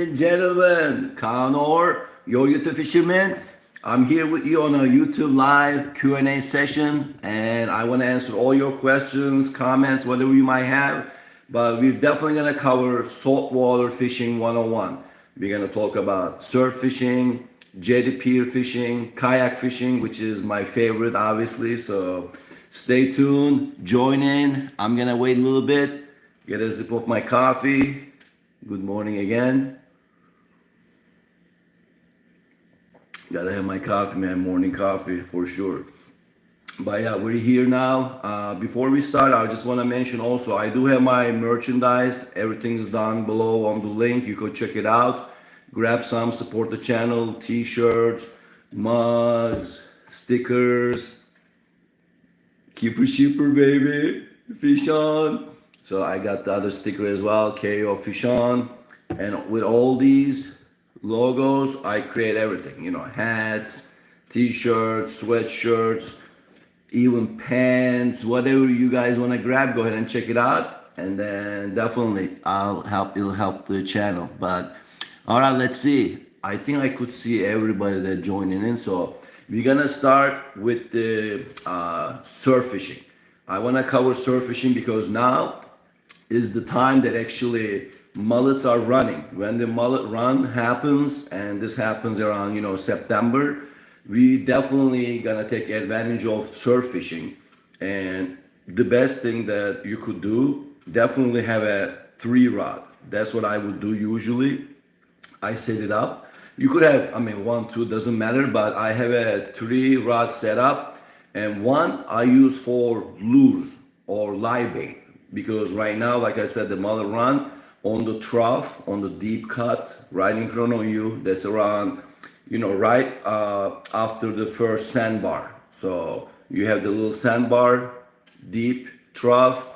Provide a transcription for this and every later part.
Gentlemen, Connor, your YouTube fisherman. I'm here with you on a YouTube live Q&A session, and I want to answer all your questions, comments, whatever you might have. But we're definitely gonna cover saltwater fishing 101. We're gonna talk about surf fishing, jetty pier fishing, kayak fishing, which is my favorite, obviously. So stay tuned, join in. I'm gonna wait a little bit, get a sip of my coffee. Good morning again. Gotta have my coffee, man. Morning coffee for sure. But yeah, we're here now. Before we start, I just want to mention also I do have my merchandise. Everything's down below on the link. You could check it out. Grab some, support the channel. T-shirts, mugs, stickers. Keeper shipper, baby. Fish on. So I got the other sticker as well. KO Fish on. And with all these logos, I create everything. Hats, t-shirts, sweatshirts, even pants, whatever you guys want to grab, go ahead and check it out. And then definitely it'll help the channel. But all right, let's see. I think I could see everybody that joining in. So we're gonna start with the surf fishing. I want to cover surf fishing because now is the time that actually mullets are running. When the mullet run happens, and this happens around September, we definitely gonna take advantage of surf fishing. And the best thing that you could do, definitely have a 3 rod. That's what I would do usually. I set it up. You could have, one, two, doesn't matter, but I have a 3 rod setup, and one I use for lures or live bait, because right now, like I said, the mullet run on the trough, on the deep cut, right in front of you. That's around, right after the first sandbar. So you have the little sandbar, deep trough,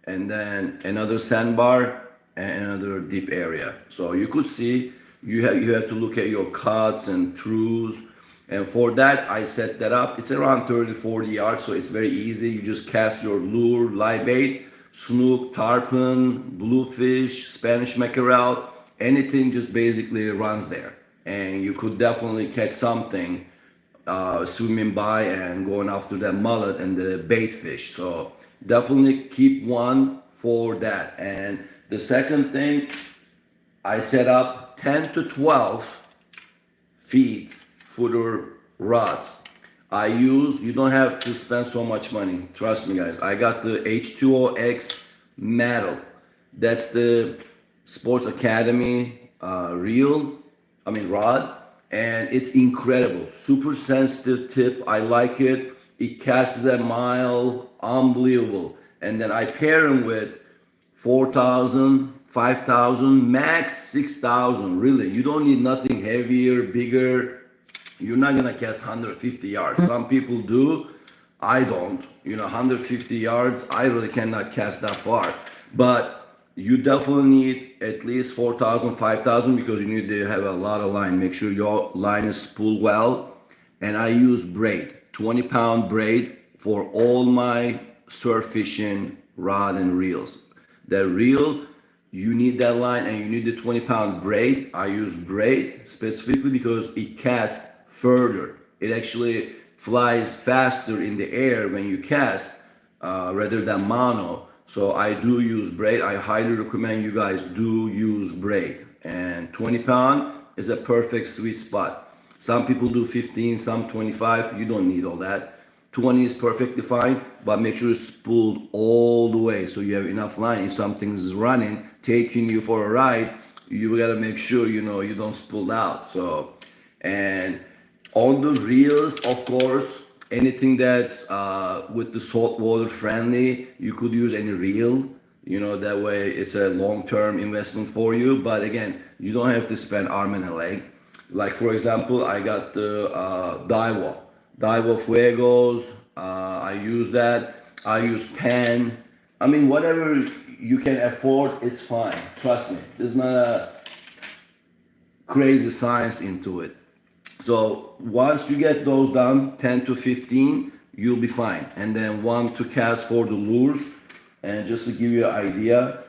and then another sandbar and another deep area. So you could see you have to look at your cuts and throughs. And for that, I set that up. It's around 30, 40 yards, so it's very easy. You just cast your lure, live bait, snook, tarpon, bluefish, Spanish mackerel, anything just basically runs there. And you could definitely catch something swimming by and going after that mullet and the bait fish. So definitely keep one for that. And the second thing, I set up 10 to 12 feet footer rods. You don't have to spend so much money. Trust me, guys. I got the H2OX metal. That's the Sports Academy rod. And it's incredible. Super sensitive tip. I like it. It casts a mile. Unbelievable. And then I pair them with 4,000, 5,000, max 6,000. Really, you don't need nothing heavier, bigger. You're not gonna cast 150 yards. Some people do. I don't. 150 yards, I really cannot cast that far. But you definitely need at least 4,000, 5,000, because you need to have a lot of line. Make sure your line is spooled well. And I use braid, 20-pound braid for all my surf fishing rod and reels. The reel, you need that line, and you need the 20-pound braid. I use braid specifically because it casts further. It actually flies faster in the air when you cast rather than mono. So I do use braid. I highly recommend you guys do use braid. And 20-pound is a perfect sweet spot. Some people do 15, some 25. You don't need all that. 20 is perfectly fine, but make sure it's spooled all the way so you have enough line. If something's running, taking you for a ride, you gotta make sure you don't spool out. So, and on the reels, of course, anything that's with the saltwater friendly, you could use any reel. That way it's a long-term investment for you. But again, you don't have to spend arm and a leg. Like for example, I got the Daiwa Fuegos. I use that. I use pen. Whatever you can afford, it's fine. Trust me. There's not a crazy science into it. So once you get those done, 10 to 15, you'll be fine. And then one to cast for the lures. And just to give you an idea,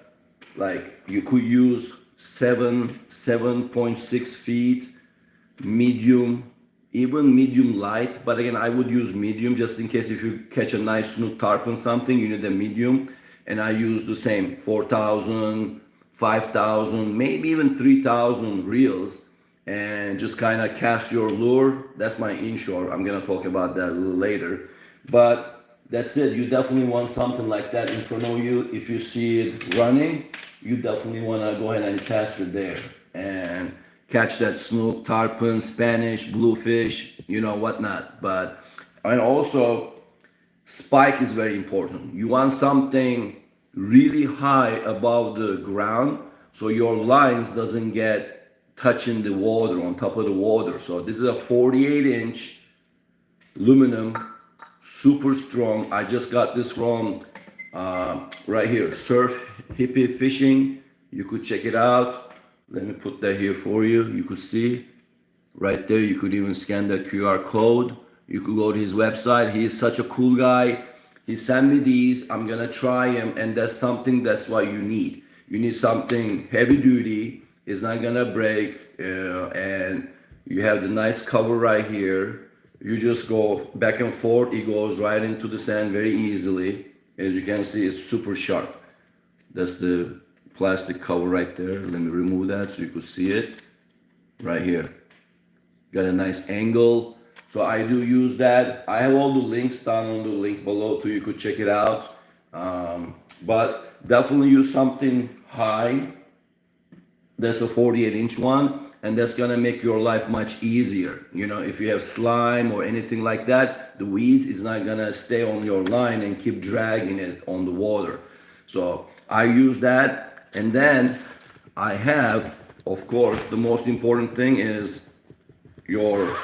like you could use 7.6 feet, medium, even medium light. But again, I would use medium just in case if you catch a nice snook tarpon something, you need a medium. And I use the same 4,000, 5,000, maybe even 3,000 reels, and just kind of cast your lure. That's my inshore. I'm gonna talk about that a little later. But that's it. You definitely want something like that in front of you. If you see it running, you definitely want to go ahead and cast it there and catch that snook, tarpon, Spanish, bluefish, whatnot. But and also spike is very important. You want something really high above the ground so your lines doesn't get touching the water, on top of the water. So this is a 48-inch aluminum, super strong. I just got this from right here, Surf Hippie Fishing. You could check it out. Let me put that here for you. You could see right there. You could even scan the QR code. You could go to his website. He is such a cool guy. He sent me these. I'm gonna try them, and that's what you need. You need something heavy duty. It's not gonna break, and you have the nice cover right here. You just go back and forth. It goes right into the sand very easily. As you can see, it's super sharp. That's the plastic cover right there. Let me remove that so you could see it right here. Got a nice angle. So I do use that. I have all the links down on the link below so you could check it out. But definitely use something high. That's a 48-inch one, and that's gonna make your life much easier. If you have slime or anything like that, the weeds is not gonna stay on your line and keep dragging it on the water. So I use that, and then I have, of course, the most important thing is your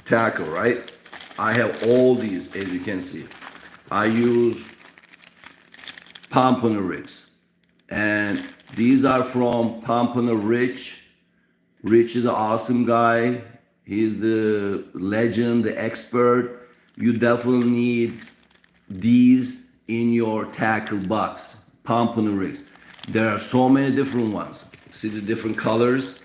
tackle, right? I have all these, as you can see. I use Pompano rigs, and these are from Pompano Rich. Rich is an awesome guy. He's the legend, the expert. You definitely need these in your tackle box. Pompano rigs. There are so many different ones. See the different colors?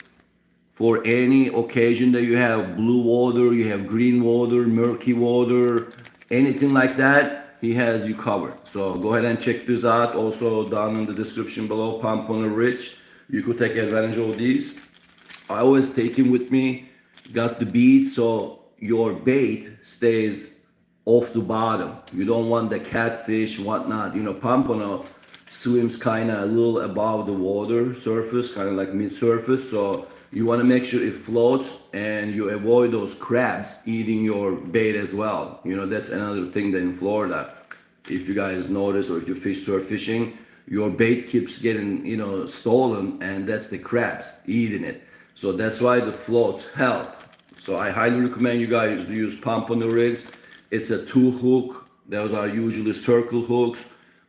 For any occasion that you have blue water, you have green water, murky water, anything like that, he has you covered. So go ahead and check this out. Also down in the description below, Pompano Rich. You could take advantage of these. I always take him with me. Got the bead so your bait stays off the bottom. You don't want the catfish, whatnot. Pompano swims kind of a little above the water surface, kind of like mid-surface. So you want to make sure it floats and you avoid those crabs eating your bait as well. That's another thing that in Florida, if you guys notice or if you surf fishing, your bait keeps getting, stolen, and that's the crabs eating it. So that's why the floats help. So I highly recommend you guys to use Pompano rigs. It's a 2-hook. Those are usually circle hooks.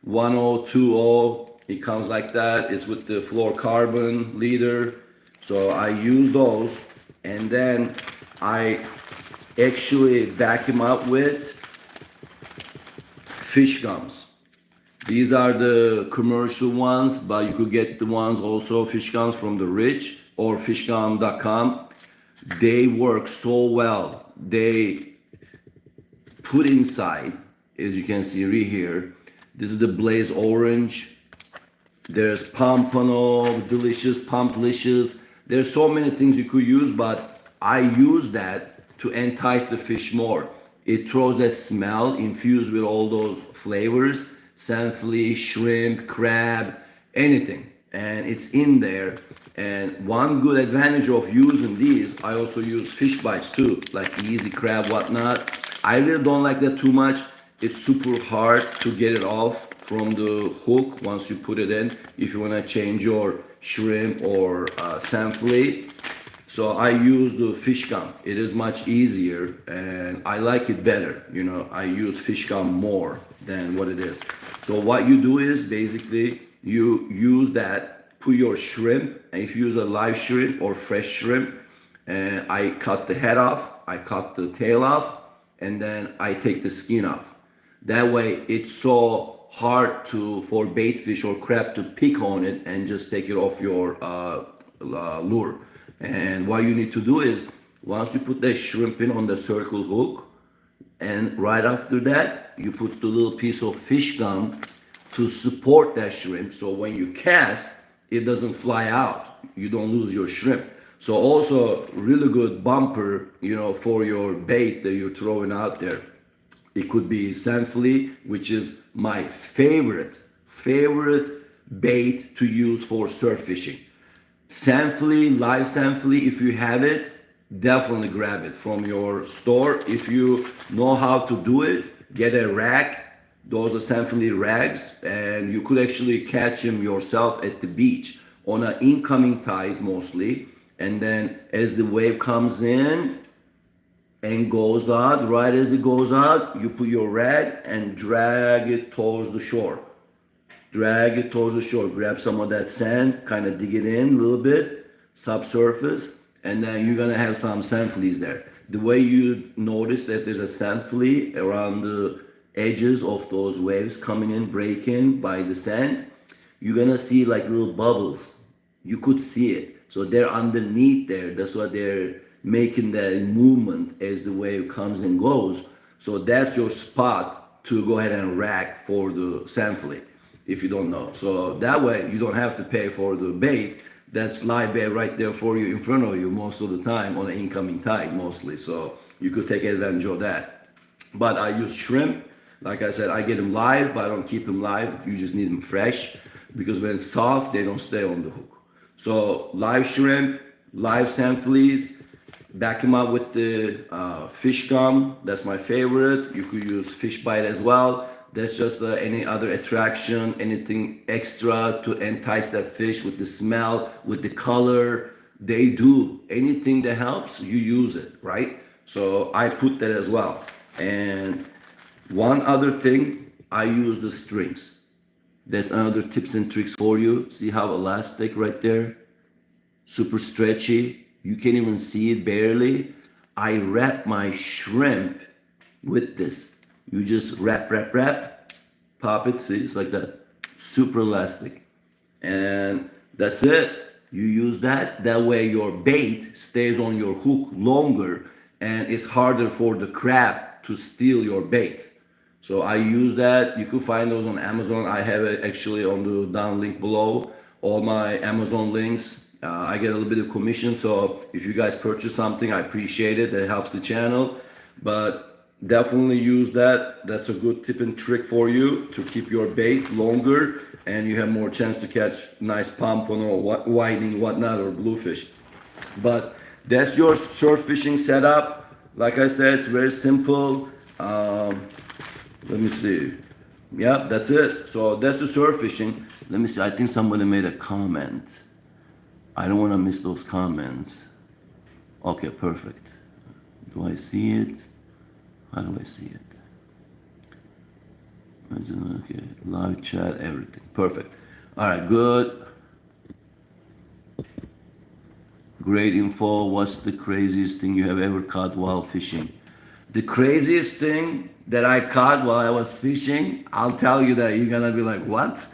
1/0, 2/0. It comes like that. It's with the fluorocarbon leader. So I use those, and then I actually back them up with fish gums. These are the commercial ones, but you could get the ones also, fish gums from the Rich or fishgum.com. They work so well. They put inside, as you can see right here, this is the Blaze Orange. There's Pompano, Delicious, Pumplicious. There's so many things you could use, but I use that to entice the fish more. It throws that smell infused with all those flavors, sandfly, shrimp, crab, anything. And it's in there. And one good advantage of using these, I also use fish bites too, like easy crab, whatnot. I really don't like that too much. It's super hard to get it off from the hook once you put it in, if you want to change your shrimp or sand fillet. So I use the fish gum. It is much easier and I like it better. I use fish gum more than what it is. So what you do is basically you use that, put your shrimp, and if you use a live shrimp or fresh shrimp, and I cut the head off, I cut the tail off, and then I take the skin off. That way it's so hard to for bait fish or crab to pick on it and just take it off your lure. And what you need to do is once you put the shrimp in on the circle hook, and right after that you put the little piece of fish gum to support that shrimp, so when you cast it doesn't fly out, you don't lose your shrimp. So also really good bumper, for your bait that you're throwing out there. It could be sand flea, which is my favorite bait to use for surf fishing. Sand flea, live sand flea, if you have it, definitely grab it from your store. If you know how to do it, get a rag. Those are sand flea rags, and you could actually catch them yourself at the beach on an incoming tide mostly. And then as the wave comes in and goes out, right as it goes out, you put your rag and drag it towards the shore. Drag it towards the shore. Grab some of that sand, kind of dig it in a little bit, subsurface, and then you're gonna have some sand fleas there. The way you notice that there's a sand flea around the edges of those waves coming in, breaking by the sand, you're gonna see like little bubbles. You could see it. So they're underneath there. That's why they're making that movement as the wave comes and goes. So that's your spot to go ahead and rack for the sand flea, if you don't know. So that way you don't have to pay for the bait. That's live bait right there for you in front of you most of the time on an incoming tide mostly. So you could take advantage of that. But I use shrimp. Like I said, I get them live, but I don't keep them live. You just need them fresh because when it's soft, they don't stay on the hook. So live shrimp, live sand fleas, back them up with the fish gum. That's my favorite. You could use fish bite as well. That's just any other attraction, anything extra to entice that fish with the smell, with the color. They do anything that helps, you use it, right? So I put that as well. And one other thing, I use the strings. That's another tips and tricks for you. See how elastic right there? Super stretchy. You can't even see it barely. I wrap my shrimp with this. You just wrap, pop it, see, it's like that. Super elastic. And that's it. You use that. That way your bait stays on your hook longer and it's harder for the crab to steal your bait. So I use that. You could find those on Amazon. I have it actually on the down link below. All my Amazon links. I get a little bit of commission. So if you guys purchase something, I appreciate it. That helps the channel. But definitely use that. That's a good tip and trick for you to keep your bait longer and you have more chance to catch nice pompon or whiting, whatnot, or bluefish. But that's your surf fishing setup. Like I said, it's very simple. Let me see. Yeah, that's it. So that's the surf fishing. Let me see. I think somebody made a comment. I don't want to miss those comments. Okay, perfect. Do I see it? How do I see it? Okay, live chat, everything. Perfect. All right, good. Great info. What's the craziest thing you have ever caught while fishing? The craziest thing that I caught while I was fishing, I'll tell you that you're gonna be like, what?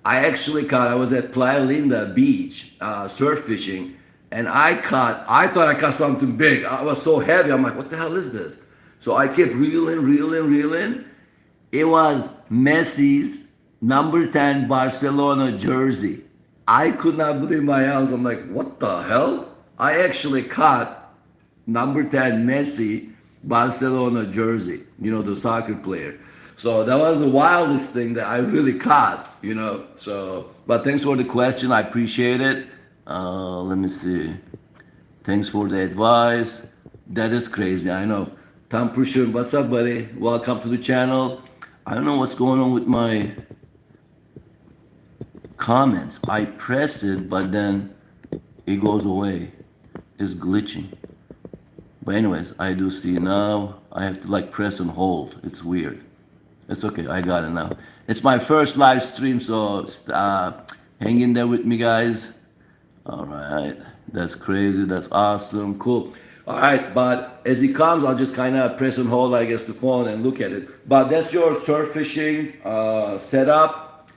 I was at Playa Linda Beach, surf fishing, and I thought I caught something big. I was so heavy, I'm like, what the hell is this? So I kept reeling. It was Messi's number 10 Barcelona jersey. I could not believe my eyes. I'm like, what the hell? I actually caught number 10 Messi Barcelona jersey, the soccer player. So that was the wildest thing that I really caught, So, but thanks for the question. I appreciate it. Let me see. Thanks for the advice. That is crazy, I know. Tom Prusher, what's up, buddy? Welcome to the channel. I don't know what's going on with my comments. I press it, but then it goes away. It's glitching. But anyways, I do see now. I have to press and hold. It's weird. It's okay. I got it now. It's my first live stream, so hang in there with me, guys. All right. That's crazy. That's awesome. Cool. All right, but as it comes, I'll just kind of press and hold, I guess, the phone and look at it. But that's your surf fishing setup.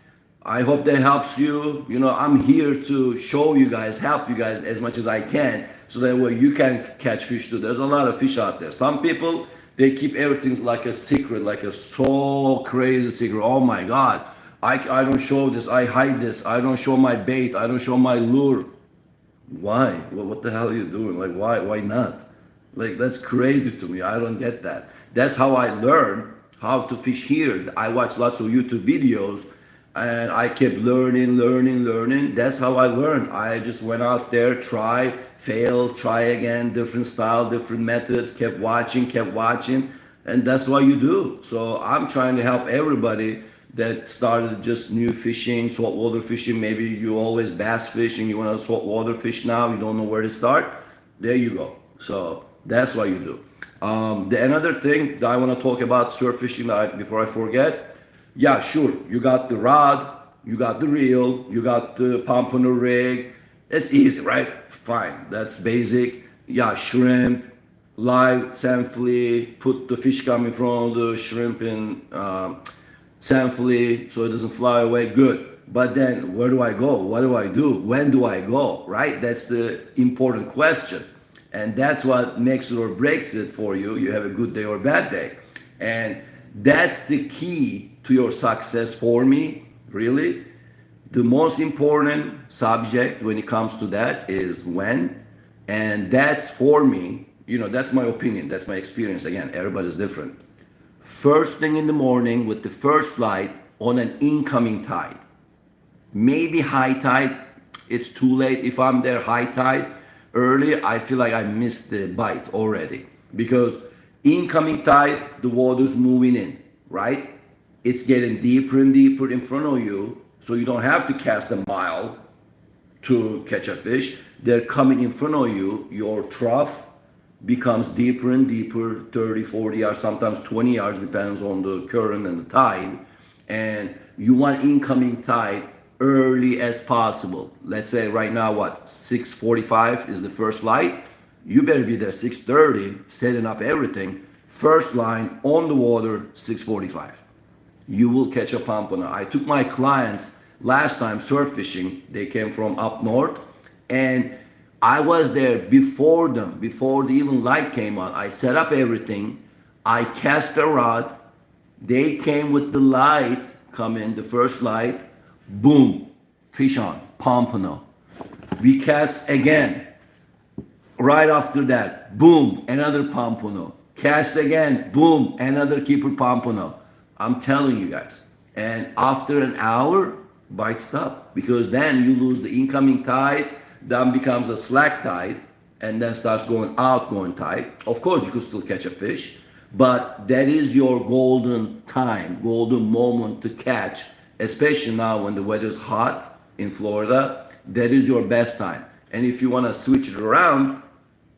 I hope that helps you. You know, I'm here to show you guys, help you guys as much as I can, so that way you can catch fish too. There's a lot of fish out there. Some people, they keep everything like a secret, like a so crazy secret. Oh my God, I don't show this. I hide this. I don't show my bait. I don't show my lure. Why? Well, what the hell are you doing? Like, why? Why not? Like, that's crazy to me. I don't get that. That's how I learned how to fish here. I watched lots of YouTube videos and I kept learning. That's how I learned. I just went out there, try, fail, try again, different style, different methods, kept watching, and that's what you do. So I'm trying to help everybody that started just new fishing, saltwater fishing. Maybe you always bass fish and you want to saltwater fish now, you don't know where to start. There you go. So that's what you do. The another thing that I want to talk about surf fishing before I forget. Yeah, sure. You got the rod, you got the reel, you got the pompano rig. It's easy, right? Fine. That's basic. Yeah, shrimp, live sand flea, put the fish cam in front of the shrimp in sand flea so it doesn't fly away. Good. But then where do I go? What do I do? When do I go? Right? That's the important question. And that's what makes it or breaks it for you. You have a good day or bad day. And that's the key to your success for me, really. The most important subject when it comes to that is when. And that's for me, you know, that's my opinion, that's my experience. Again, everybody's different. First thing in the morning with the first light on an incoming tide. Maybe high tide, it's too late. If I'm there high tide early, I feel like I missed the bite already. Because incoming tide, the water's moving in, right? It's getting deeper and deeper in front of you, so you don't have to cast a mile to catch a fish. They're coming in front of you. Your trough becomes deeper and deeper, 30, 40 yards, sometimes 20 yards, depends on the current and the tide. And you want incoming tide early as possible. Let's say right now, what, 6:45 is the first light. You better be there 6:30, setting up everything. First line on the water, 6:45. You will catch a pompano. I took my clients last time surf fishing. They came from up north, and I was there before them, before the even light came on. I set up everything. I cast a rod. They came with the light, come in, the first light. Boom, fish on, pompano. We cast again. Right after that, boom, another pompano. Cast again, boom, another keeper pompano. I'm telling you guys. And after an hour, bite stop. Because then you lose the incoming tide, then becomes a slack tide, and then starts going outgoing tide. Of course, you could still catch a fish, but that is your golden time, golden moment to catch, especially now when the weather's hot in Florida. That is your best time. And if you want to switch it around,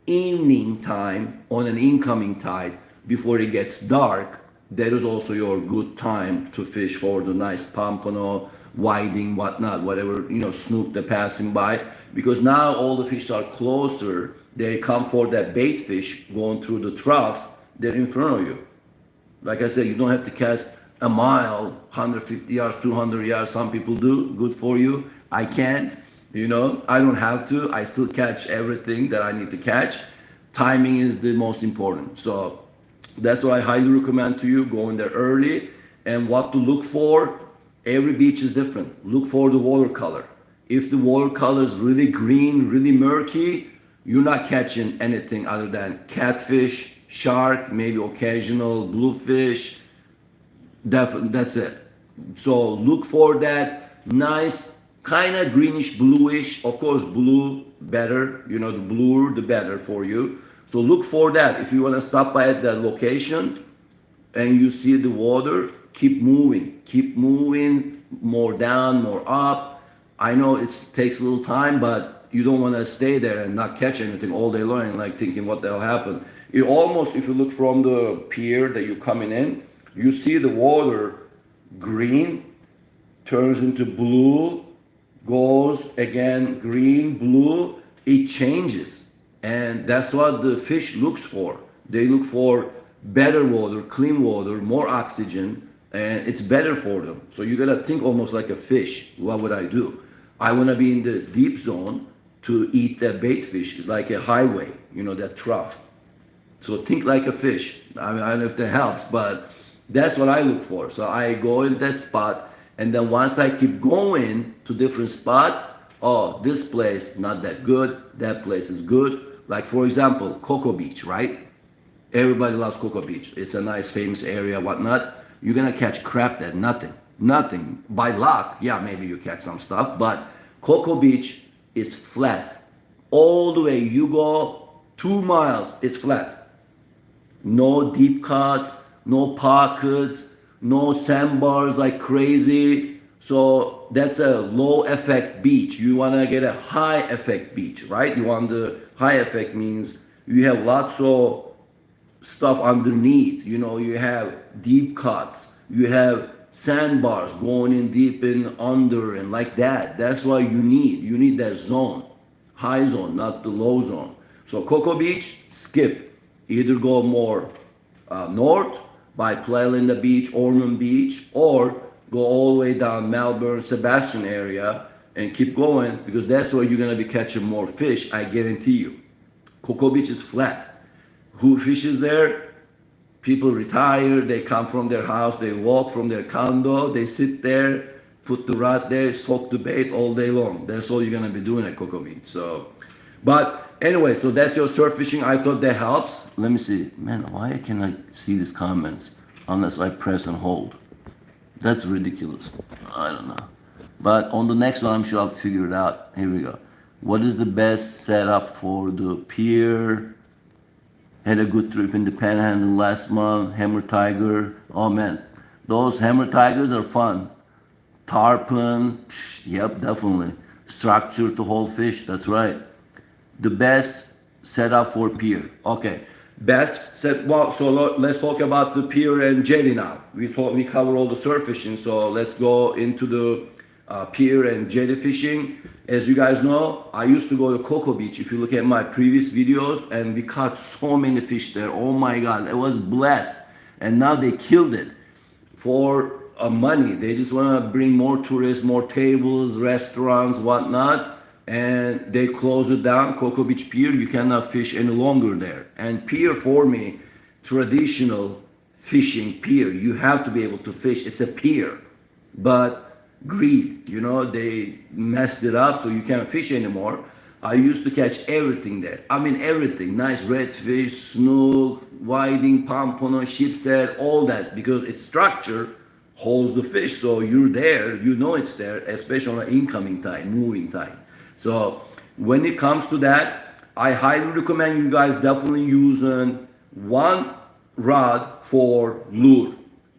evening time on an incoming tide before it gets dark, that is also your good time to fish for the nice pompano, whiting, whatnot, whatever, you know, snook they're passing by. Because now all the fish are closer. They come for that bait fish going through the trough. They're in front of you. Like I said, you don't have to cast a mile, 150 yards, 200 yards. Some people do. Good for you. I can't. You know, I don't have to. I still catch everything that I need to catch. Timing is the most important. So that's why I highly recommend to you going there early. And what to look for, every beach is different. Look for the watercolor. If the watercolor is really green, really murky, you're not catching anything other than catfish, shark, maybe occasional bluefish. That's it. So look for that nice kind of greenish bluish. Of course, blue better. You know, the bluer the better for you. So look for that. If you want to stop by at that location and you see the water, keep moving, more down, more up. I know it takes a little time, but you don't want to stay there and not catch anything all day long and like thinking what the hell happened. You almost, if you look from the pier that you're coming in, you see the water green, turns into blue, goes again green, blue. It changes. And that's what the fish looks for. They look for better water, clean water, more oxygen, and it's better for them. So you gotta think almost like a fish. What would I do? I wanna be in the deep zone to eat that bait fish. It's like a highway, that trough. So think like a fish. I mean, I don't know if that helps, but that's what I look for. So I go in that spot, and then once I keep going to different spots, oh, this place not that good, that place is good. Like for example, Cocoa Beach, right? Everybody loves Cocoa Beach. It's a nice, famous area, whatnot. You're gonna catch crap there, nothing. By luck, yeah, maybe you catch some stuff, but Cocoa Beach is flat. All the way you go 2 miles, it's flat. No deep cuts, no pockets, no sandbars like crazy. So that's a low effect beach. You want to get a high effect beach, right? You want the high effect means you have lots of stuff underneath. You have deep cuts, you have sandbars going in deep in under and like that. That's what you need that zone, high zone, not the low zone. So Cocoa Beach, skip. Either go more north by Playa Linda Beach, Ormond Beach, or go all the way down Melbourne, Sebastian area and keep going, because that's where you're gonna be catching more fish, I guarantee you. Cocoa Beach is flat. Who fishes there? People retire, they come from their house, they walk from their condo, they sit there, put the rod there, soak the bait all day long. That's all you're gonna be doing at Cocoa Beach. But anyway, so that's your surf fishing. I thought that helps. Let me see. Man, why can I see these comments unless I press and hold? That's ridiculous. I don't know. But on the next one, I'm sure I'll figure it out. Here we go. What is the best setup for the pier? Had a good trip in the Panhandle last month. Hammer Tiger. Oh man, those Hammer Tigers are fun. Tarpon. Yep, definitely. Structure to hold fish. That's right. The best setup for pier. Okay, best set. Well, so let's talk about the pier and jetty now. We cover all the surf fishing, so let's go into the pier and jetty fishing. As you guys know, I used to go to Cocoa Beach. If you look at my previous videos, and we caught so many fish there. Oh my God, it was blessed. And now they killed it for money. They just want to bring more tourists, more tables, restaurants, whatnot. And they close it down. Cocoa Beach Pier, you cannot fish any longer there. And pier, for me, traditional fishing pier, you have to be able to fish. It's a pier, but greed, they messed it up, so you can't fish anymore. I used to catch everything there. I mean everything, nice redfish, snook, whiting, pompano, sheepshead, all that, because its structure holds the fish. So you're there, it's there, especially on an incoming tide, moving tide. So when it comes to that, I highly recommend you guys definitely using one rod for lure.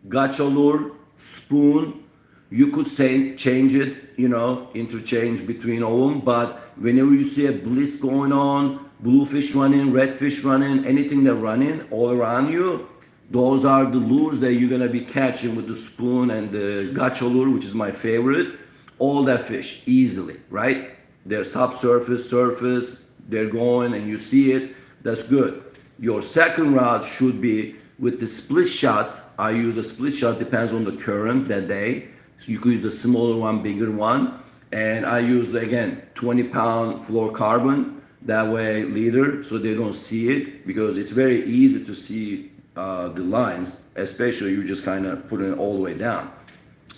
Gotcha lure, spoon. You could say change it, interchange between all of them. But whenever you see a bliss going on, bluefish running, redfish running, anything that running all around you, those are the lures that you're gonna be catching with the spoon and the gotcha lure, which is my favorite. All that fish easily, right? They're subsurface, surface, they're going and you see it, that's good. Your second rod should be with the split shot. I use a split shot, depends on the current that day. So you could use a smaller one, bigger one. And I use, again, 20-pound fluorocarbon, that way leader, so they don't see it, because it's very easy to see the lines, especially you just kind of put it all the way down,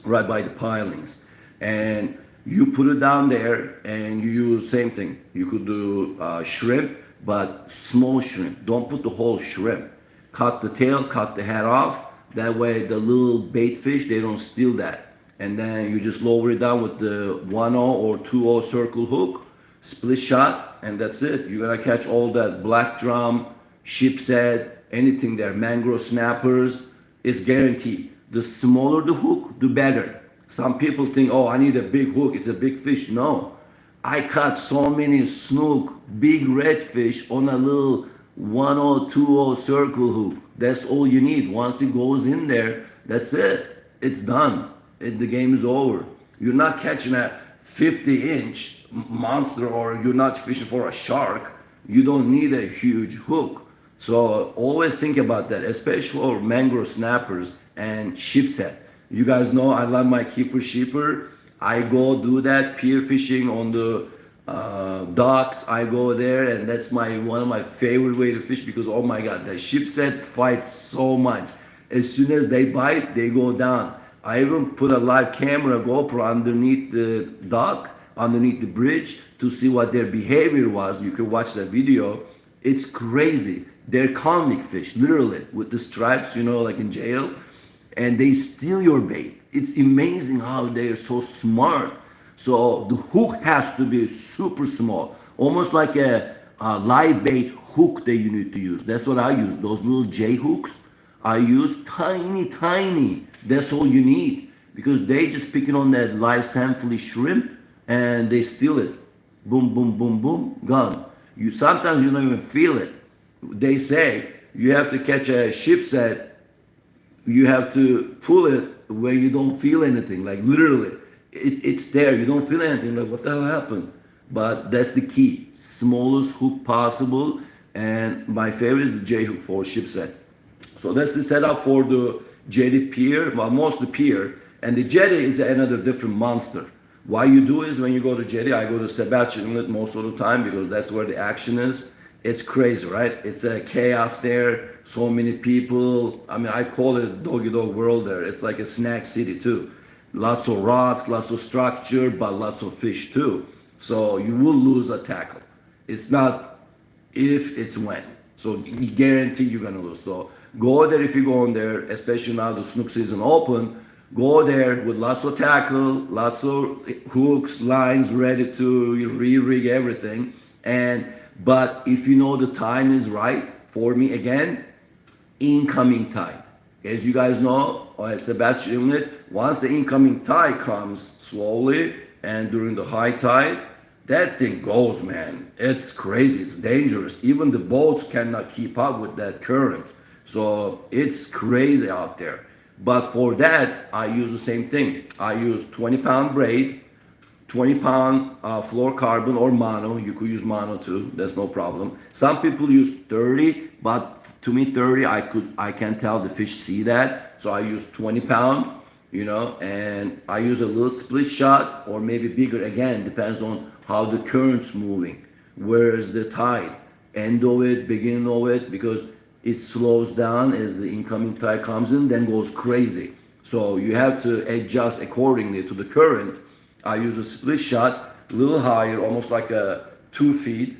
right by the pilings. And you put it down there and you use same thing. You could do shrimp, but small shrimp. Don't put the whole shrimp. Cut the tail, cut the head off. That way the little bait fish, they don't steal that. And then you just lower it down with the 1-0 or 2-0 circle hook, split shot, and that's it. You're gonna catch all that black drum, sheepshead, anything there, mangrove snappers. It's guaranteed. The smaller the hook, the better. Some people think, oh, I need a big hook, it's a big fish. No, I caught so many snook, big redfish on a little 1-0, 2-0 circle hook. That's all you need. Once it goes in there, that's it. It's done. The game is over. You're not catching a 50-inch monster, or you're not fishing for a shark. You don't need a huge hook. So always think about that, especially for mangrove snappers and sheep's head. You guys know I love my keeper sheeper. I go do that pier fishing on the docks. I go there, and that's my one of my favorite way to fish because oh my god, the sheep's head fights so much. As soon as they bite, they go down. I even put a live camera GoPro underneath the dock, underneath the bridge to see what their behavior was. You can watch that video. It's crazy. They're convict fish, literally, with the stripes, like in jail, and they steal your bait. It's amazing how they are so smart. So the hook has to be super small, almost like a live bait hook that you need to use. That's what I use. Those little J hooks. I use tiny, tiny. That's all you need because they just picking on that live samfully shrimp and they steal it. Boom, boom, boom, boom, gone. You sometimes you don't even feel it. They say you have to catch a ship's head. You have to pull it when you don't feel anything. Like literally, it's there. You don't feel anything. Like what the hell happened? But that's the key. Smallest hook possible. And my favorite is the J hook for ship's head. So that's the setup for the Jetty Pier, well, mostly Pier. And the Jetty is another different monster. What you do is when you go to Jetty, I go to Sebastian Inlet most of the time because that's where the action is. It's crazy, right? It's a chaos there. So many people. I mean, I call it doggy dog world there. It's like a snack city too. Lots of rocks, lots of structure, but lots of fish too. So you will lose a tackle. It's not if, it's when. So you guarantee you're gonna lose. So go there if you go on there, especially now the snook season open. Go there with lots of tackle, lots of hooks, lines ready to re-rig everything. But if you know the time is right, for me again, incoming tide. As you guys know, at Sebastian Inlet, once the incoming tide comes slowly and during the high tide, that thing goes, man. It's crazy. It's dangerous. Even the boats cannot keep up with that current. So it's crazy out there. But for that, I use the same thing. I use 20-pound braid, 20-pound fluorocarbon or mono. You could use mono too. That's no problem. Some people use 30, but to me 30, I can tell the fish see that. So I use 20-pound, and I use a little split shot or maybe bigger. Again, depends on how the current's moving. Where is the tide? End of it, beginning of it, because it slows down as the incoming tide comes in, then goes crazy. So you have to adjust accordingly to the current. I use a split shot, a little higher, almost like a 2 feet,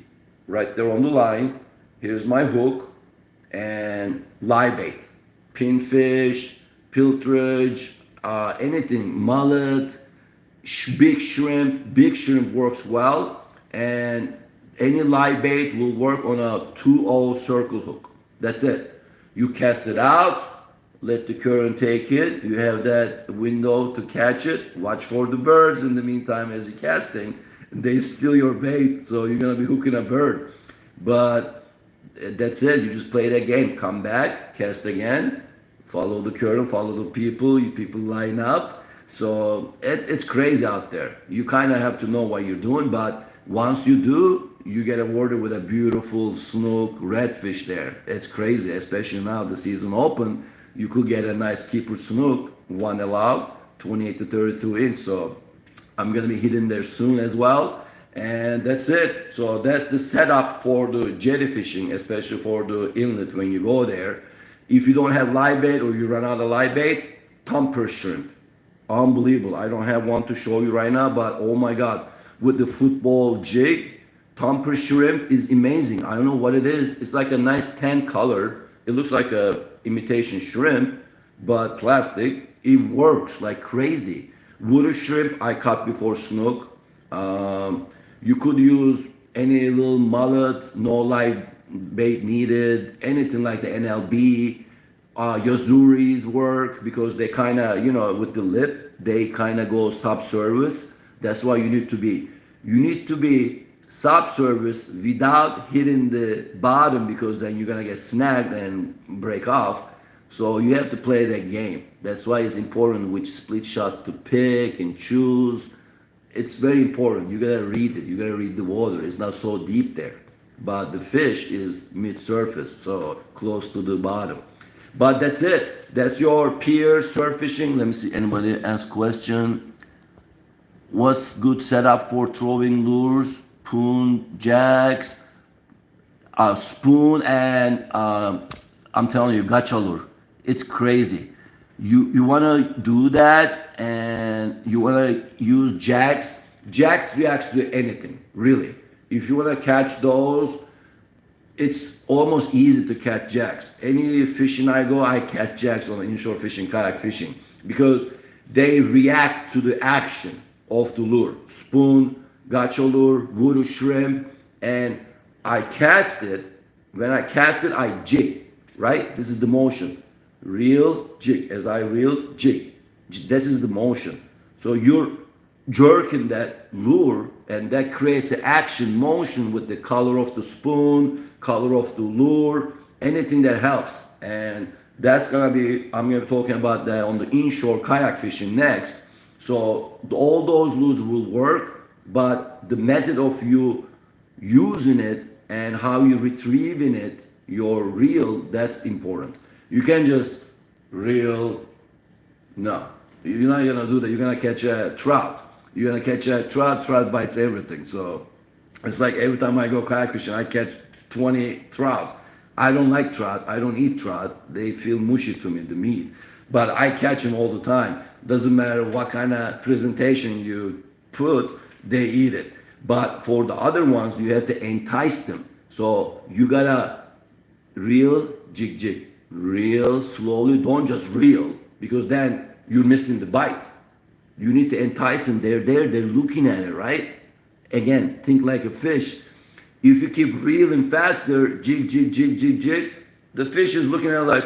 right there on the line. Here's my hook and live bait, pinfish, pilchardage, anything, mullet, big shrimp. Big shrimp works well, and any live bait will work on a 2-0 circle hook. That's it. You cast it out, let the current take it. You have that window to catch it. Watch for the birds in the meantime as you're casting. They steal your bait, so you're gonna be hooking a bird. But that's it. You just play that game. Come back, cast again, follow the current, follow the people. You people line up. So it's crazy out there. You kind of have to know what you're doing, but once you do, you get awarded with a beautiful snook redfish there. It's crazy, especially now the season open. You could get a nice keeper snook, one allowed, 28 to 32 inch. So I'm gonna be hitting there soon as well. And that's it. So that's the setup for the jetty fishing, especially for the inlet when you go there. If you don't have live bait or you run out of live bait, thumper shrimp. Unbelievable. I don't have one to show you right now, but oh my God, with the football jig, thumper shrimp is amazing. I don't know what it is. It's like a nice tan color. It looks like a imitation shrimp, but plastic. It works like crazy. Water shrimp I caught before snook. You could use any little mullet, no live bait needed, anything like the NLB. Yazuris work because they kind of, with the lip, they kind of go subsurface. That's why you need to be subsurface without hitting the bottom because then you're gonna get snagged and break off. So you have to play that game. That's why it's important which split shot to pick and choose. It's very important. You gotta read it. You gotta read the water. It's not so deep there. but the fish is mid-surface, so close to the bottom. But that's it. That's your pier surf fishing. Let me see. Anybody ask question? What's good setup for throwing lures, spoon, jacks, spoon, and I'm telling you, gacha lure. It's crazy. You wanna do that, and you wanna use jacks. Jacks reacts to anything, really. If you wanna catch those, it's almost easy to catch jacks. Any fishing I go, I catch jacks on inshore fishing, kayak fishing, because they react to the action of the lure. Spoon, gacha lure, voodoo shrimp, and I cast it. When I cast it, I jig, right? This is the motion. Reel, jig. As I reel, jig. This is the motion. So you're jerking that lure, and that creates an action motion with the color of the spoon, color of the lure, anything that helps. And that's gonna be, I'm gonna be talking about that on the inshore kayak fishing next. So all those lures will work, but the method of you using it and how you retrieving it, your reel, that's important. You can't just reel, no. You're not gonna do that. You're gonna catch a trout. You're gonna catch a trout, trout bites everything. So it's like every time I go kayak fishing, I catch 20 trout. I don't like trout. I don't eat trout. They feel mushy to me, the meat. But I catch them all the time. Doesn't matter what kind of presentation you put, they eat it. But for the other ones, you have to entice them. So you gotta reel, jig, jig. Reel slowly. Don't just reel, because then you're missing the bite. You need to entice them. They're there. They're looking at it, right? Again, think like a fish. If you keep reeling faster, jig, jig, jig, jig, jig, the fish is looking at it like,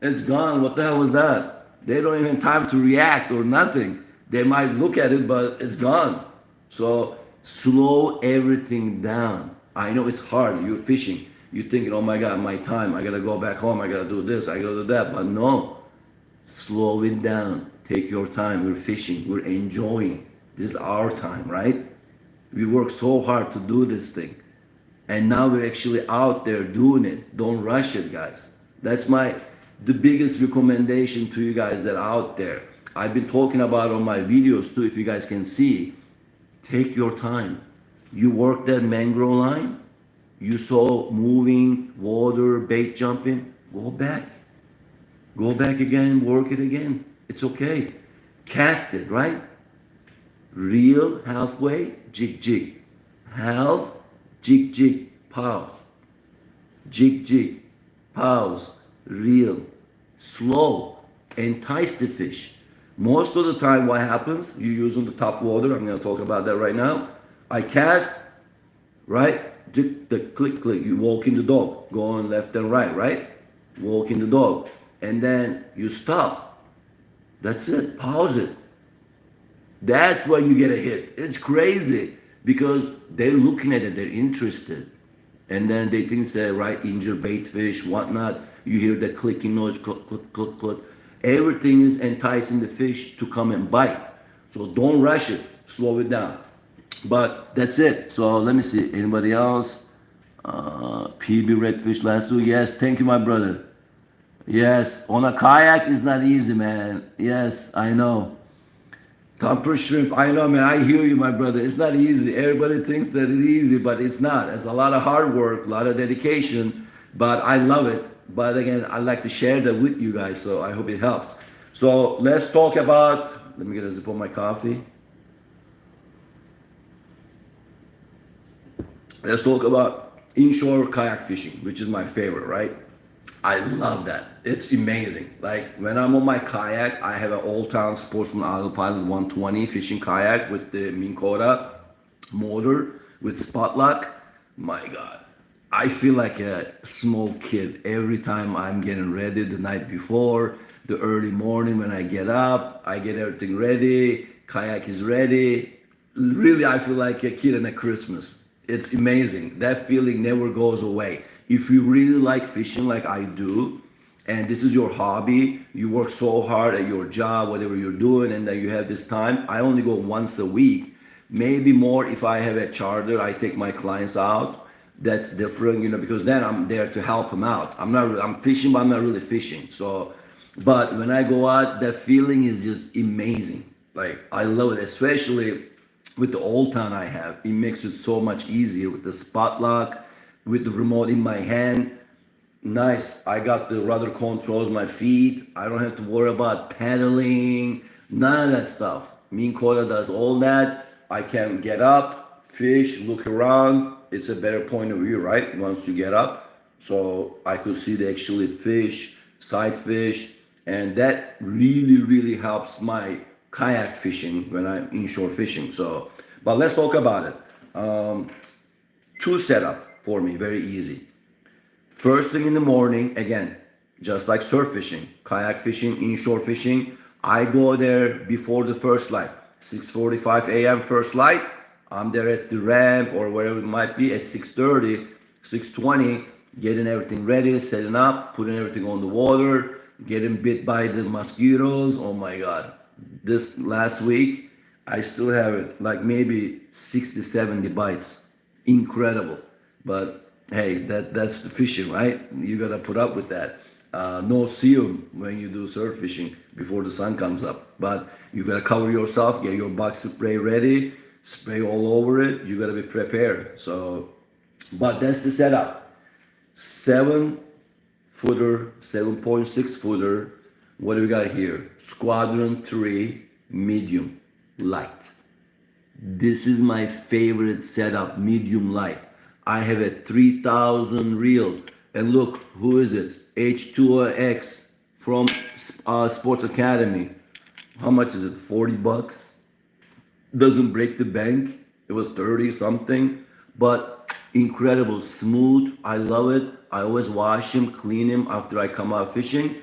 it's gone. What the hell was that? They don't even have time to react or nothing. They might look at it, but it's gone. So slow everything down. I know it's hard. You're fishing. You're thinking, oh my God, my time. I got to go back home. I got to do this. I got to do that. But no, slow it down. Take your time. We're fishing. We're enjoying. This is our time, right? We work so hard to do this thing. And now we're actually out there doing it. Don't rush it, guys. That's the biggest recommendation to you guys that are out there. I've been talking about on my videos too, if you guys can see. Take your time. You work that mangrove line. You saw moving, water, bait jumping. Go back. Go back again, work it again. It's okay. Cast it, right? Reel halfway, jig, jig. Half, jig, jig, pause. Jig, jig, pause, reel. Slow, entice the fish. Most of the time what happens, you use on the top water, I'm gonna talk about that right now. I cast, right? The click, click, you walk in the dog, going left and right, right? Walk in the dog. And then you stop. That's it, pause it. That's when you get a hit. It's crazy because they're looking at it, they're interested. And then they think, say, right, injured bait fish, whatnot. You hear that clicking noise, click, click, click, click. Everything is enticing the fish to come and bite. So don't rush it, slow it down. But that's it. So let me see, anybody else? PB redfish last week. Yes, thank you, my brother. Yes, on a kayak is not easy, man. Yes, I know. Camper shrimp, I know, man. I hear you, my brother. It's not easy. Everybody thinks that it's easy, but it's not. It's a lot of hard work, a lot of dedication, but I love it. But again, I like to share that with you guys, so I hope it helps. So let's talk about, let me get a sip of my coffee. Let's talk about inshore kayak fishing, which is my favorite, right? I love that. It's amazing. Like when I'm on my kayak, I have an Old Town Sportsman Autopilot 120 fishing kayak with the Minn Kota motor with spot lock. My God, I feel like a small kid every time I'm getting ready the night before, the early morning when I get up, I get everything ready, kayak is ready. Really, I feel like a kid at Christmas. It's amazing. That feeling never goes away. If you really like fishing like I do, and this is your hobby, you work so hard at your job, whatever you're doing, and then you have this time. I only go once a week, Maybe more if I have a charter, I take my clients out. That's different, because then I'm there to help them out. I'm fishing, but I'm not really fishing. So, but when I go out, that feeling is just amazing. Like, I love it, especially with the old town I have. It makes it so much easier with the spot lock, with the remote in my hand. Nice. I got the rudder controls my feet. I don't have to worry about paddling. None of that stuff. Me and Koda does all that. I can get up, fish, look around. It's a better point of view, right? Once you get up. So I could see the actually fish, side fish, and that really, really helps my kayak fishing when I'm inshore fishing. So, but let's talk about it. Two setup for me, very easy. First thing in the morning, again, just like surf fishing, kayak fishing, inshore fishing, I go there before the first light. 6:45 a.m. first light. I'm there at the ramp or wherever it might be at 6:30, 6:20, getting everything ready, setting up, putting everything on the water, getting bit by the mosquitoes. Oh my God. This last week, I still have it, like maybe 60, 70 bites. Incredible. But hey, that's the fishing, right? You gotta put up with that. No seal when you do surf fishing before the sun comes up. But you gotta cover yourself, get your box spray ready, spray all over it. You gotta be prepared. So, but that's the setup. 7-footer, 7.6-footer. What do we got here? Squadron 3 medium light. This is my favorite setup, medium light. I have a 3000 reel, and look, who is it? H2OX from Sports Academy. How much is it? 40 bucks. Doesn't break the bank. It was 30 something, but incredible, smooth. I love it. I always wash him, clean him after I come out fishing.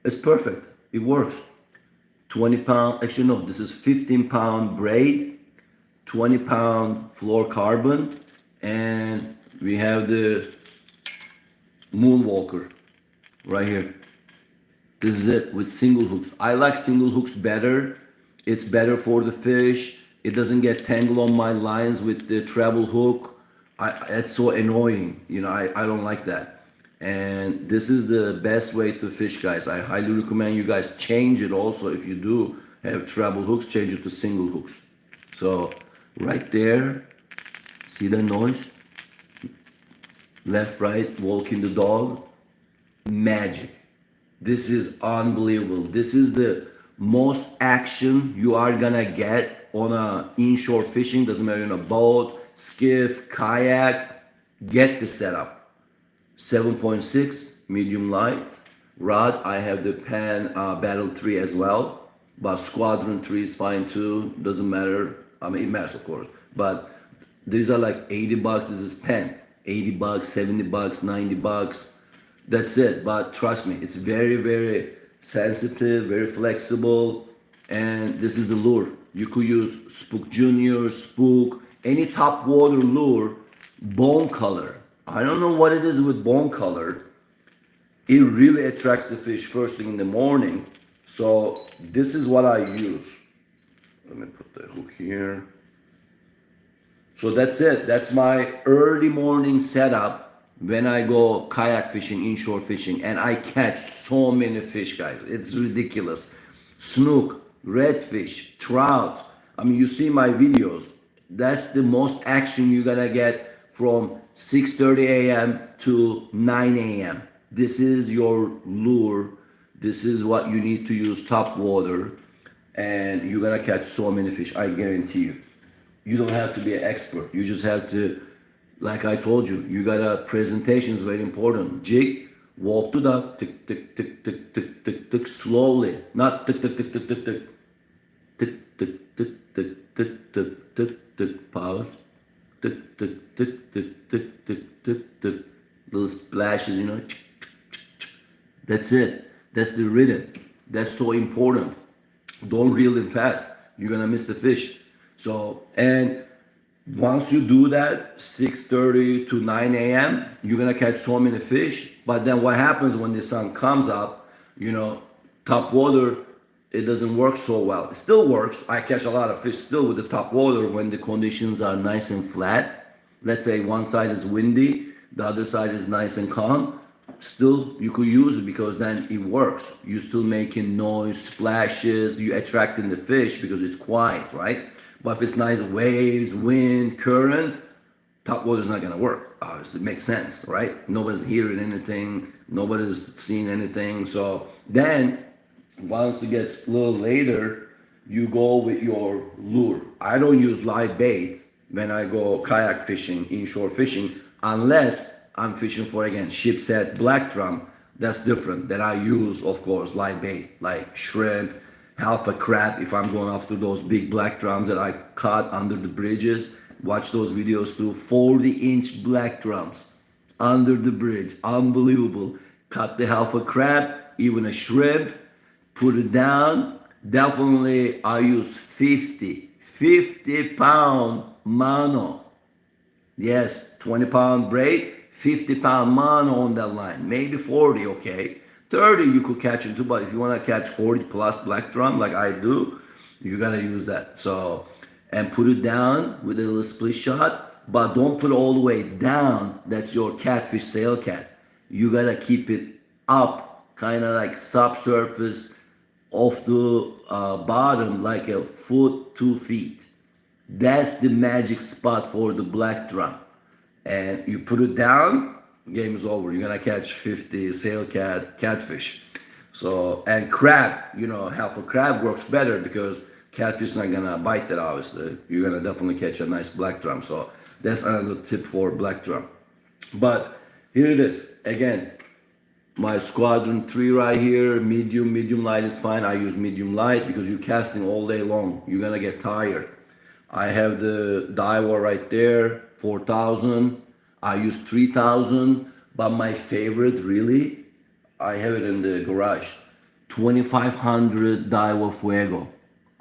It's perfect. It works. 20-pound, actually no, this is 15-pound braid, 20-pound fluorocarbon, and we have the Moonwalker right here. This is it with single hooks. I like single hooks better. It's better for the fish. It doesn't get tangled on my lines with the treble hook. It's so annoying. I don't like that. And this is the best way to fish, guys. I highly recommend you guys change it also. If you do have treble hooks, change it to single hooks. So right there, see the noise? Left, right, walking the dog. Magic. This is unbelievable. This is the most action you are gonna get on a inshore fishing. Doesn't matter in a boat, skiff, kayak. Get the setup. 7.6 medium light rod. I have the Pan Battle 3 as well, but Squadron 3 is fine too. Doesn't matter. I mean, it matters of course, but these are like 80 bucks. This is Pan. 80 bucks, 70 bucks, 90 bucks. That's it. But trust me, it's very, very sensitive, very flexible, and this is the lure. You could use Spook Junior, Spook, any top water lure, bone color. I don't know what it is with bone color. It really attracts the fish first thing in the morning. So this is what I use. Let me put the hook here. So that's it. That's my early morning setup when I go kayak fishing, inshore fishing, and I catch so many fish, guys. It's ridiculous. Snook, redfish, trout. I mean, you see my videos. That's the most action you're gonna get from 6:30 a.m. to 9 a.m. This is your lure. This is what you need to use, top water, and you're gonna catch so many fish. I guarantee you. You don't have to be an expert. You just have to, like I told you, you gotta, presentation is very important. Jig, walk to the tick, tick, tick, tick, tick, tick, tick, slowly, not tick, tick, tick, tick, tick, tick, tick, tick, tick, tick, tick, tick, tick, tick, pause, tick, tick, tick, tick, tick, tick, tick, tick, little splashes, That's it. That's the rhythm. That's so important. Don't reel it fast. You're gonna miss the fish. So, and once you do that, 6:30 to 9 a.m., you're gonna catch so many fish. But then what happens when the sun comes up, top water, it doesn't work so well. It still works. I catch a lot of fish still with the top water when the conditions are nice and flat. Let's say one side is windy, the other side is nice and calm. Still, you could use it because then it works. You're still making noise, splashes, you attracting the fish because it's quiet, right? But if it's nice waves, wind, current, top water is not gonna work. Obviously, it makes sense, right? Nobody's hearing anything, nobody's seeing anything. So then, once it gets a little later, you go with your lure. I don't use live bait when I go kayak fishing, inshore fishing, unless I'm fishing for, again, ship set black drum. That's different. Then I use, of course, live bait like shrimp, half a crab if I'm going after those big black drums that I caught under the bridges. Watch those videos too. 40-inch black drums under the bridge. Unbelievable. Cut the half a crab, even a shrimp, put it down. Definitely I use 50 pound mono. Yes, 20-pound braid, 50-pound mono on that line. Maybe 40, okay. 30 you could catch into, but if you want to catch 40 plus black drum like I do, you gotta use that. So, and put it down with a little split shot, but don't put it all the way down. That's your catfish sail cat. You gotta keep it up, kind of like subsurface off the bottom, like a foot, 2 feet. That's the magic spot for the black drum. And you put it down, game is over. You're gonna catch 50 sail catfish. So, and crab, half a crab works better because catfish is not gonna bite that, obviously. You're gonna definitely catch a nice black drum. So that's another tip for black drum. But here it is. Again, my squadron 3 right here, medium light is fine. I use medium light because you're casting all day long. You're gonna get tired. I have the Daiwa right there, 4,000. I use 3,000, but my favorite really, I have it in the garage, 2,500 Daiwa Fuego.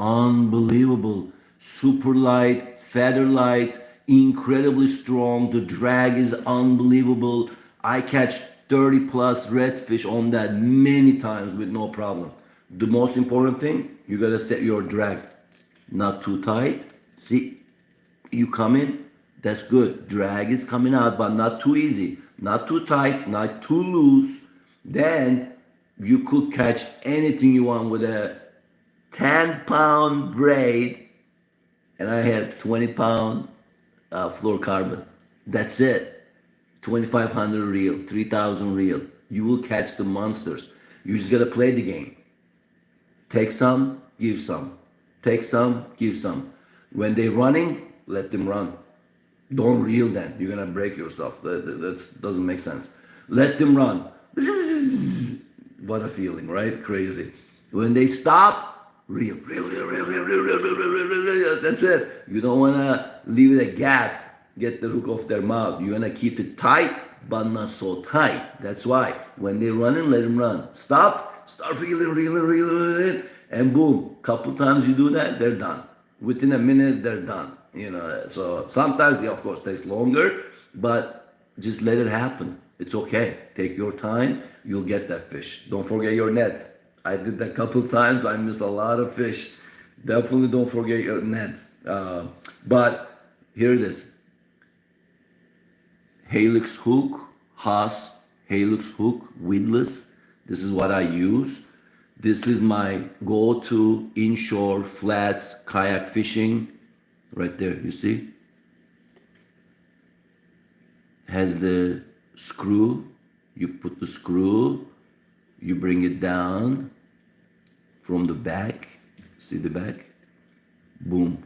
Unbelievable. Super light, feather light, incredibly strong. The drag is unbelievable. I catch 30 plus redfish on that many times with no problem. The most important thing, you gotta set your drag. Not too tight. See, you come in, that's good. Drag is coming out, but not too easy. Not too tight, not too loose. Then you could catch anything you want with a 10-pound braid, and I have 20-pound fluorocarbon. That's it. 2,500 reel, 3,000 reel. You will catch the monsters. You just gotta play the game. Take some, give some. Take some, give some. When they're running, let them run. Don't reel them. You're gonna break yourself. That doesn't make sense. Let them run. What a feeling, right? Crazy. When they stop, reel. That's it. You don't wanna leave it a gap. Get the hook off their mouth. You wanna keep it tight, but not so tight. That's why when they're running, let them run. Stop. Start reeling, and boom. Couple times you do that, they're done. Within a minute, they're done. So sometimes, of course, takes longer, but just let it happen. It's okay. Take your time. You'll get that fish. Don't forget your net. I did that a couple times. I missed a lot of fish. Definitely don't forget your net. But here it is. Helix hook, Haas Helix hook, weedless. This is what I use. This is my go-to inshore flats kayak fishing. Right there, you see? Has the screw. You put the screw, you bring it down from the back. See the back? Boom.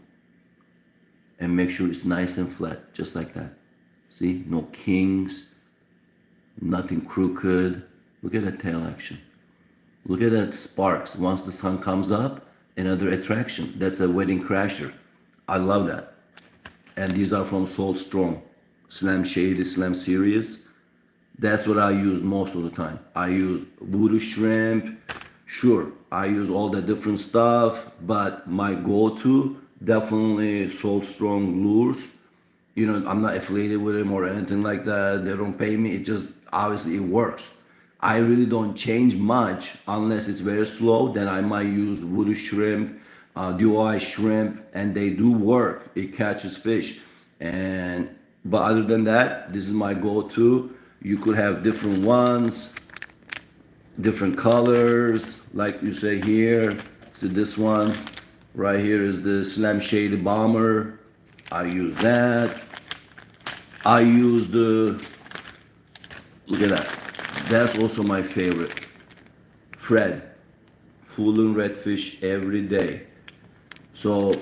And make sure it's nice and flat, just like that. See? No kings, nothing crooked. Look at that tail action. Look at that sparks. Once the sun comes up, another attraction. That's a wedding crasher. I love that. And these are from Salt Strong. Slam Shady, Slam Serious. That's what I use most of the time. I use voodoo shrimp. Sure, I use all the different stuff, but my go-to, definitely Salt Strong lures. I'm not affiliated with them or anything like that. They don't pay me. It just, obviously it works. I really don't change much unless it's very slow. Then I might use voodoo shrimp, DOI shrimp, and they do work. It catches fish, and but other than that, this is my go-to. You could have different ones, different colors, like you say here. So this one right here is the Slam Shady Bomber. I use that. I use the, look at that. That's also my favorite. Fred, full and redfish every day. So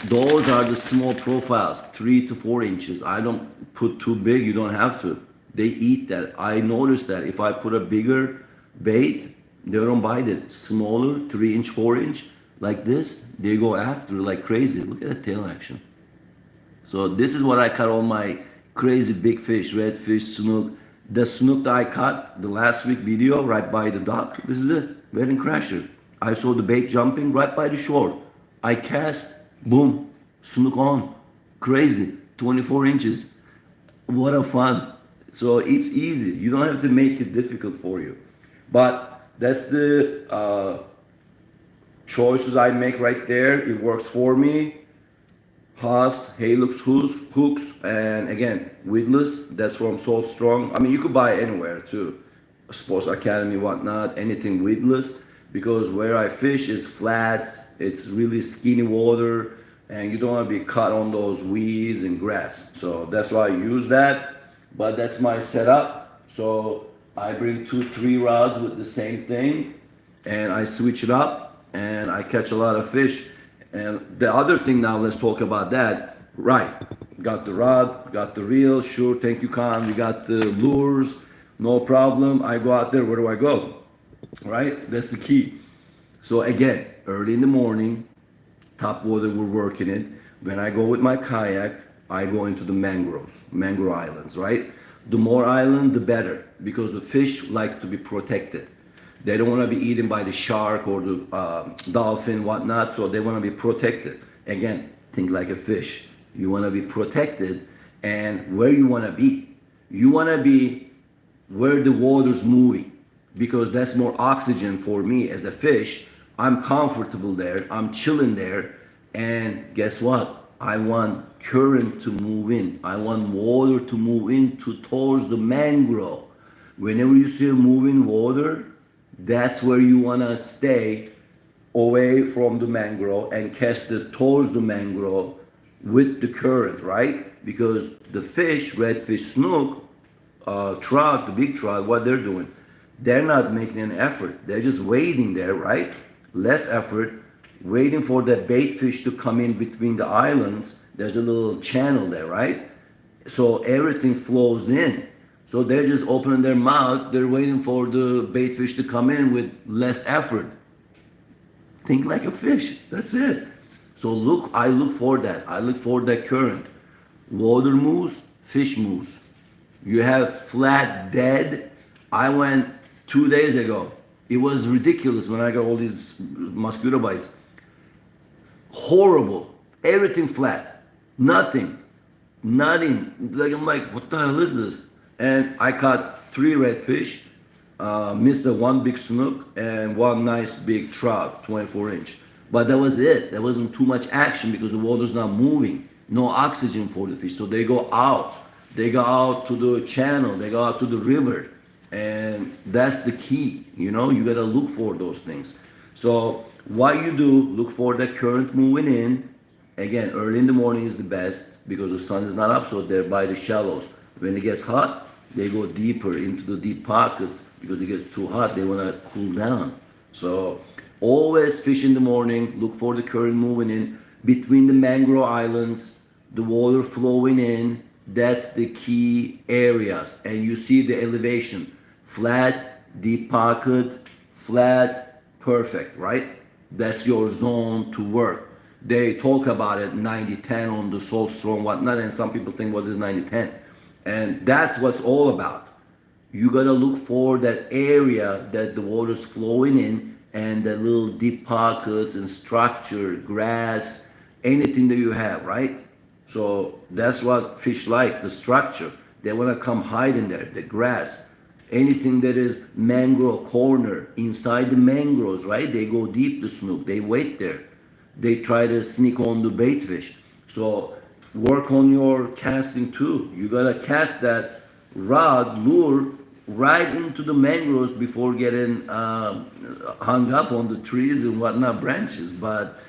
those are the small profiles, 3 to 4 inches. I don't put too big, you don't have to. They eat that. I noticed that if I put a bigger bait, they don't bite it. Smaller, 3 inch, 4 inch, like this, they go after like crazy. Look at the tail action. So this is what I caught all my crazy big fish, redfish, snook. The snook that I caught the last week video right by the dock, this is it, wedding crasher. I saw the bait jumping right by the shore. I cast, boom, snook on, crazy, 24 inches. What a fun. So it's easy. You don't have to make it difficult for you. But that's the choices I make right there. It works for me. Haas, Halux hooks, and again, weedless. That's from Salt Strong. I mean, you could buy anywhere too, Sports Academy, whatnot, anything weedless. Because where I fish is flats, it's really skinny water, and you don't want to be caught on those weeds and grass. So that's why I use that. But that's my setup. So I bring 2, 3 rods with the same thing, and I switch it up, and I catch a lot of fish. And the other thing now, let's talk about that. Right, got the rod, got the reel, sure, thank you, Khan. We got the lures, no problem. I go out there, where do I go? Right, that's the key. So again, early in the morning, top water, we're working it. When I go with my kayak, I go into the mangrove islands, right? The more island, the better, because the fish like to be protected. They don't want to be eaten by the shark or the dolphin, whatnot, so they want to be protected. Again, think like a fish. You want to be protected, and where you want to be? You want to be where the water's moving, because that's more oxygen for me as a fish. I'm comfortable there, I'm chilling there, and guess what? I want current to move in. I want water to move in towards the mangrove. Whenever you see a moving water, that's where you want to stay away from the mangrove and cast it towards the mangrove with the current, right? Because the fish, redfish, snook, trout, the big trout, what they're doing, they're not making an effort. They're just waiting there, right? Less effort, waiting for the bait fish to come in between the islands. There's a little channel there, right? So everything flows in. So they're just opening their mouth. They're waiting for the bait fish to come in with less effort. Think like a fish. That's it. So I look for that. I look for that current. Water moves, fish moves. You have flat dead. I went 2 days ago. It was ridiculous when I got all these mosquito bites. Horrible. Everything flat. Nothing. Nothing. Like I'm like, what the hell is this? And I caught 3 redfish, missed the 1 big snook and 1 nice big trout, 24 inch. But that was it. There wasn't too much action because the water's not moving. No oxygen for the fish. So they go out. They go out to the channel. They go out to the river. And that's the key. You know, you gotta look for those things. So what you do, look for the current moving in. Again, early in the morning is the best because the sun is not up, so they're by the shallows. When it gets hot, they go deeper into the deep pockets because it gets too hot. They want to cool down. So always fish in the morning. Look for the current moving in between the mangrove islands, the water flowing in. That's the key areas. And you see the elevation. Flat, deep pocket, flat, perfect, right? That's your zone to work. They talk about it 90-10 on the Salt Strong, whatnot, and some people think, what is 90-10? And that's what's all about. You gotta look for that area that the water's flowing in and the little deep pockets and structure, grass, anything that you have, right? So that's what fish like, the structure. They wanna come hide in there, the grass. Anything that is mangrove corner, inside the mangroves, right? They go deep to snook. They wait there. They try to sneak on the bait fish. So work on your casting too. You gotta cast that rod, lure, right into the mangroves before getting hung up on the trees and whatnot, branches. But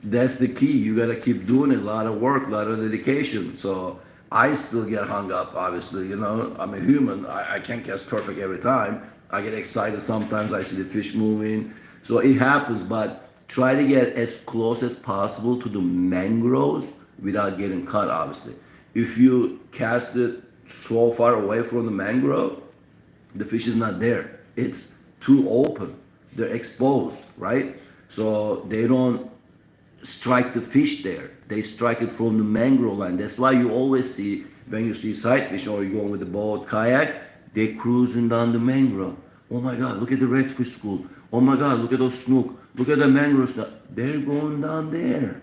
that's the key. You gotta keep doing it. A lot of work, a lot of dedication. So I still get hung up, obviously. You know, I'm a human. I can't cast perfect every time. I get excited sometimes. I see the fish moving. So it happens, but try to get as close as possible to the mangroves without getting cut, obviously. If you cast it so far away from the mangrove, the fish is not there. It's too open. They're exposed, right? So they don't strike the fish there. They strike it from the mangrove line. That's why you always see, when you see sidefish or you're going with the boat, kayak, they cruising down the mangrove. Oh my God, look at the redfish school. Oh my God, look at those snook. Look at the mangrove stuff. They're going down there.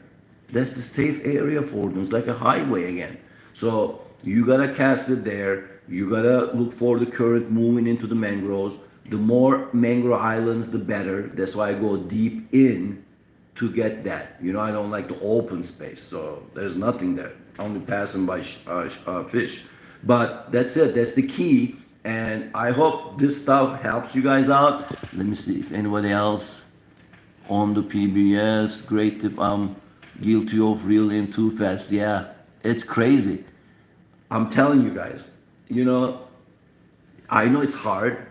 That's the safe area for them. It's like a highway again. So you gotta cast it there. You gotta look for the current moving into the mangroves. The more mangrove islands, the better. That's why I go deep in to get that. You know, I don't like the open space. So there's nothing there. Only passing by fish. But that's it. That's the key. And I hope this stuff helps you guys out. Let me see if anybody else on the PBS. Great tip. I'm guilty of reeling too fast. Yeah, it's crazy. I'm telling you guys, you know, I know it's hard.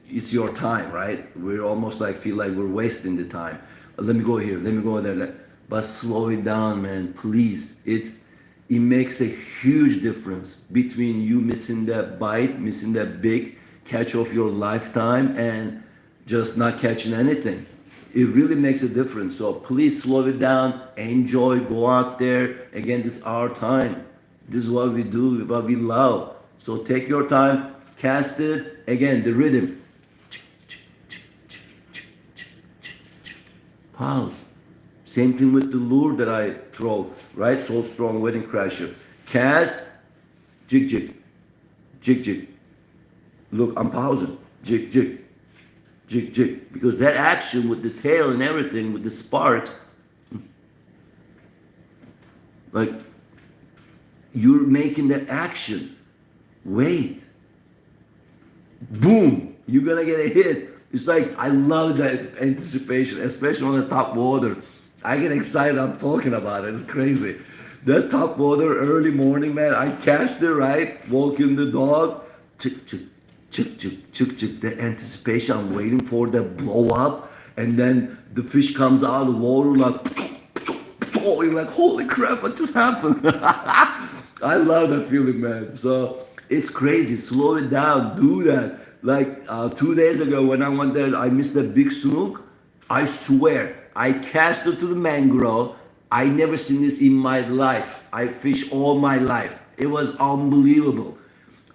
It's your time, right? We're almost like feel like we're wasting the time. Let me go here. Let me go there. But slow it down, man. Please. It makes a huge difference between you missing that bite, missing that big catch of your lifetime, and just not catching anything. It really makes a difference. So please slow it down, enjoy, go out there. Again, this is our time. This is what we do, what we love. So take your time, cast it. Again, the rhythm. Pause. Same thing with the lure that I throw, right? So strong wedding crasher. Cast, jig, jig, jig, jig. Look, I'm pausing. Jig, jig, jig, jig. Because that action with the tail and everything, with the sparks, like, you're making that action. Wait. Boom. You're gonna get a hit. It's like, I love that anticipation, especially on the top water. I get excited, I'm talking about it. It's crazy. That top water early morning, man, I cast it right, walking the dog, chick, chick, chick, chick, chick, chick. The anticipation, I'm waiting for the blow up, and then the fish comes out of the water like, you're like, holy crap, what just happened? I love that feeling, man. So it's crazy. Slow it down. Do that. Like 2 days ago when I went there, I missed that big snook. I swear, I cast it to the mangrove. I never seen this in my life. I fish all my life. It was unbelievable.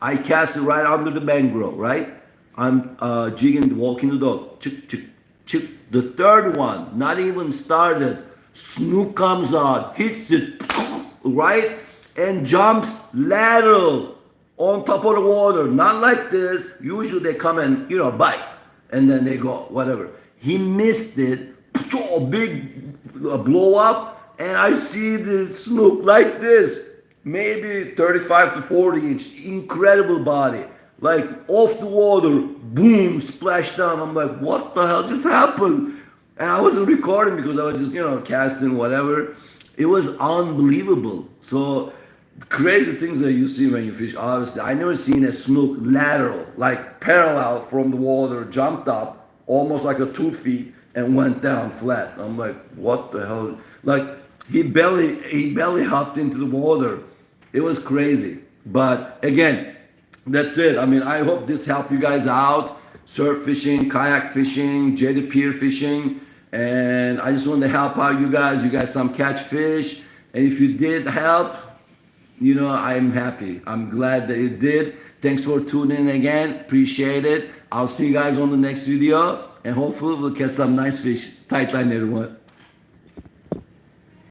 I cast it right under the mangrove, right? I'm jigging, walking the dog. Chick, chick, chick. The third one, not even started. Snook comes out, hits it, right? And jumps lateral on top of the water. Not like this. Usually they come and, you know, bite. And then they go, whatever. He missed it. A big blow up. And I see the snook like this. Maybe 35 to 40 inch. Incredible body. Like off the water. Boom. Splash down. I'm like, what the hell just happened? And I wasn't recording because I was just, you know, casting whatever. It was unbelievable. So crazy things that you see when you fish. Obviously, I never seen a snook lateral, like parallel from the water, jumped up almost like a 2 feet and went down flat. I'm like, what the hell? Like he belly hopped into the water. It was crazy. But again, that's it. I mean, I hope this helped you guys out. Surf fishing, kayak fishing, jetty pier fishing. And I just want to help out you guys. You guys some catch fish. And if you did help, you know, I'm happy. I'm glad that it did. Thanks for tuning in again. Appreciate it. I'll see you guys on the next video. And hopefully we'll catch some nice fish. Tight line, everyone.